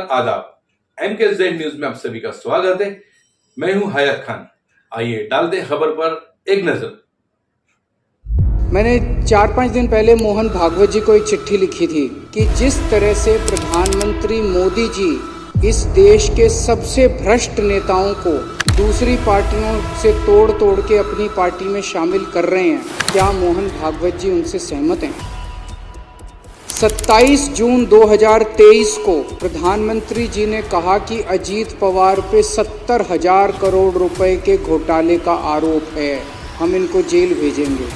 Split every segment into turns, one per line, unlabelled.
नमस्कार, आदाब। MKZ news में आप सभी का स्वागत है। मैं हूं हयात खान। आइए डालते हैं खबर पर एक नजर।
मैंने 4-5 दिन पहले मोहन भागवत जी को एक चिट्ठी लिखी थी कि जिस तरह से प्रधानमंत्री मोदी जी इस देश के सबसे भ्रष्ट नेताओं को दूसरी पार्टियों से तोड़ तोड़ के अपनी पार्टी में शामिल कर रहे हैं, क्या मोहन भागवत जी उनसे सहमत हैं? 27 जून 2023 को प्रधानमंत्री जी ने कहा कि अजीत पवार पे 70,000 करोड़ रुपए के घोटाले का आरोप है, हम इनको जेल भेजेंगे।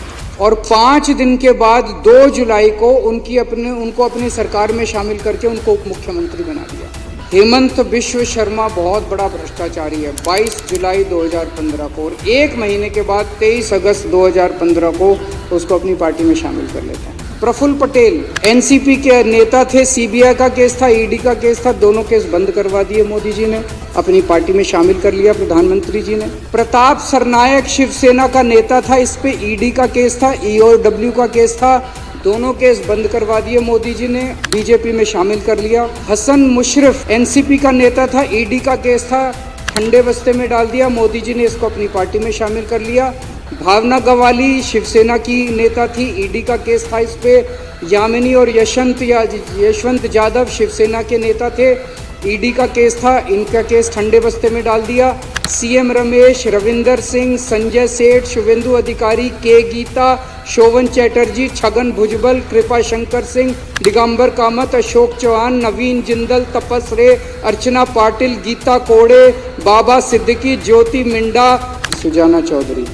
और 5 दिन के बाद 2 जुलाई को उनको अपनी सरकार में शामिल करके उनको उप मुख्यमंत्री बना दिया। हेमंत बिश्व शर्मा बहुत बड़ा भ्रष्टाचारी है। 22 जुलाई 2015 को और 1 महीने के बाद 23 अगस्त 2015 को उसको अपनी पार्टी में शामिल कर लेता है। प्रफुल्ल पटेल एनसीपी के नेता थे, सीबीआई का केस था, ईडी का केस था, दोनों केस बंद करवा दिए मोदी जी ने, अपनी पार्टी में शामिल कर लिया प्रधानमंत्री जी ने। प्रताप सरनायक शिवसेना का नेता था, इस पे ईडी का केस था, ईओडब्ल्यू का केस था, दोनों केस बंद करवा दिए मोदी जी ने, बीजेपी में शामिल कर लिया। हसन मुशर्रफ एनसीपी का नेता था, ईडी का केस था, ठंडे बस्ते में डाल दिया, मोदी जी ने इसको अपनी पार्टी में शामिल कर लिया। भावना गवाली शिवसेना की नेता थी, ईडी का केस था इस पे। यामिनी और यशवंत जाधव शिवसेना के नेता थे, ईडी का केस था, इनका केस ठंडे बस्ते में डाल दिया। सीएम रमेश, रविंदर सिंह, संजय सेठ, शुभेंदु अधिकारी, के गीता, शोभन चैटर्जी, छगन भुजबल, कृपा शंकर सिंह, दिगंबर कामत, अशोक चौहान, नवीन जिंदल, तपस रे, अर्चना पाटिल, गीता कोड़े, बाबा सिद्दीकी, ज्योति मिंडा, सुजाना चौधरी।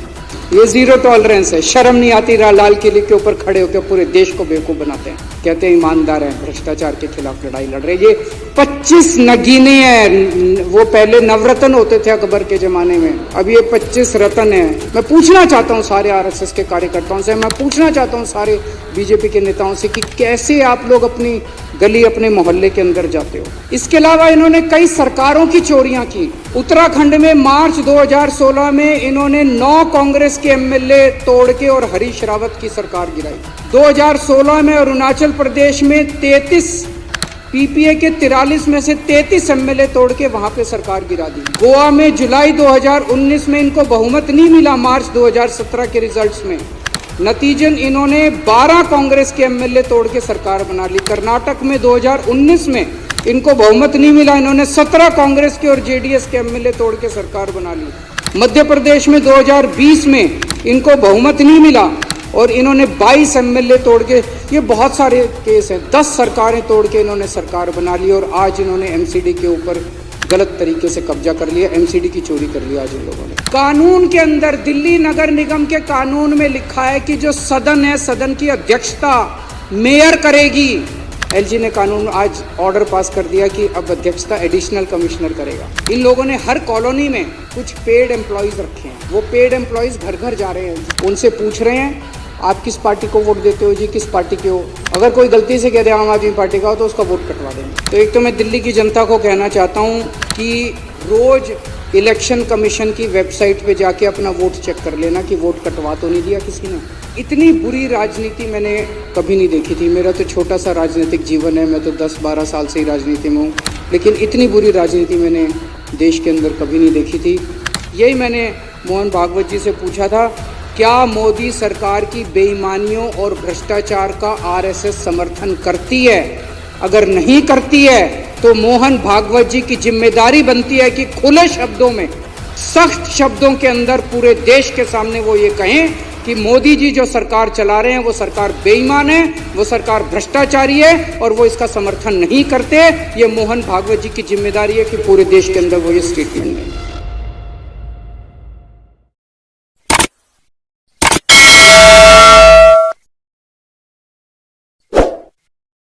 ये जीरो टॉलरेंस है। शर्म नहीं आती लाल किले के ऊपर खड़े होकर पूरे देश को बेवकूफ बनाते हैं, कहते हैं ईमानदार हैं, भ्रष्टाचार के खिलाफ लड़ाई लड़ रहे। ये 25 नगीने हैं। वो पहले नवरत्न होते थे अकबर के जमाने में, अब ये 25 रत्न हैं। मैं पूछना चाहता हूँ सारे आरएसएस के कार्यकर्ताओं से, मैं पूछना चाहता हूँ सारे बीजेपी के नेताओं से कि कैसे आप लोग अपनी गली, अपने मोहल्ले के अंदर जाते हो। इसके अलावा इन्होंने कई सरकारों की चोरियां की। उत्तराखंड में मार्च 2016 में इन्होंने 9 कांग्रेस के एमएलए तोड़ के और हरीश रावत की सरकार गिराई। 2016 में अरुणाचल प्रदेश में 33 पीपीए के 43 में से 33 एमएलए तोड़ के वहां पे सरकार गिरा दी। गोवा में जुलाई 2019 में इनको बहुमत नहीं मिला मार्च 2017 के रिजल्ट्स में, नतीजन इन्होंने 12 कांग्रेस के एमएलए तोड़ के सरकार बना ली। कर्नाटक में 2019 में इनको बहुमत नहीं मिला, इन्होंने 17 कांग्रेस के और जेडीएस के एमएलए तोड़ के सरकार बना ली। मध्य प्रदेश में 2020 में इनको बहुमत नहीं मिला और इन्होंने 22 एमएलए तोड़ के, ये बहुत सारे केस हैं, 10 सरकारें तोड़ के इन्होंने सरकार बना ली। और आज इन्होंने एमसीडी के ऊपर गलत तरीके से कब्जा कर लिया, एमसीडी की चोरी कर लिया आज इन लोगों ने। कानून के अंदर दिल्ली नगर निगम के कानून में लिखा है कि जो सदन है, सदन की अध्यक्षता मेयर करेगी। एलजी ने कानून आज ऑर्डर पास कर दिया कि अब अध्यक्षता एडिशनल कमिश्नर करेगा। इन लोगों ने हर कॉलोनी में कुछ पेड एम्प्लॉयज रखे हैं, वो पेड एम्प्लॉयज घर घर जा रहे हैं, उनसे पूछ रहे हैं आप किस पार्टी को वोट देते हो जी, किस पार्टी के हो। अगर कोई गलती से कह दे आम आदमी पार्टी का हो तो उसका वोट कटवा देंगे। तो एक तो मैं दिल्ली की जनता को कहना चाहता हूँ कि रोज इलेक्शन कमीशन की वेबसाइट पे जाके अपना वोट चेक कर लेना कि वोट कटवा तो नहीं दिया किसी ने। इतनी बुरी राजनीति मैंने कभी नहीं देखी थी। मेरा तो छोटा सा राजनीतिक जीवन है, मैं तो 10-12 साल से ही राजनीति में हूँ, लेकिन इतनी बुरी राजनीति मैंने देश के अंदर कभी नहीं देखी थी। यही मैंने मोहन भागवत जी से पूछा था, क्या मोदी सरकार की बेईमानियों और भ्रष्टाचार का आरएसएस समर्थन करती है? अगर नहीं करती है तो मोहन भागवत जी की जिम्मेदारी बनती है कि खुले शब्दों में, सख्त शब्दों के अंदर पूरे देश के सामने वो ये कहें कि मोदी जी जो सरकार चला रहे हैं वो सरकार बेईमान है, वो सरकार भ्रष्टाचारी है और वो इसका समर्थन नहीं करते। ये मोहन भागवत जी की जिम्मेदारी है कि पूरे देश के अंदर वो ये स्टेटमेंट दें।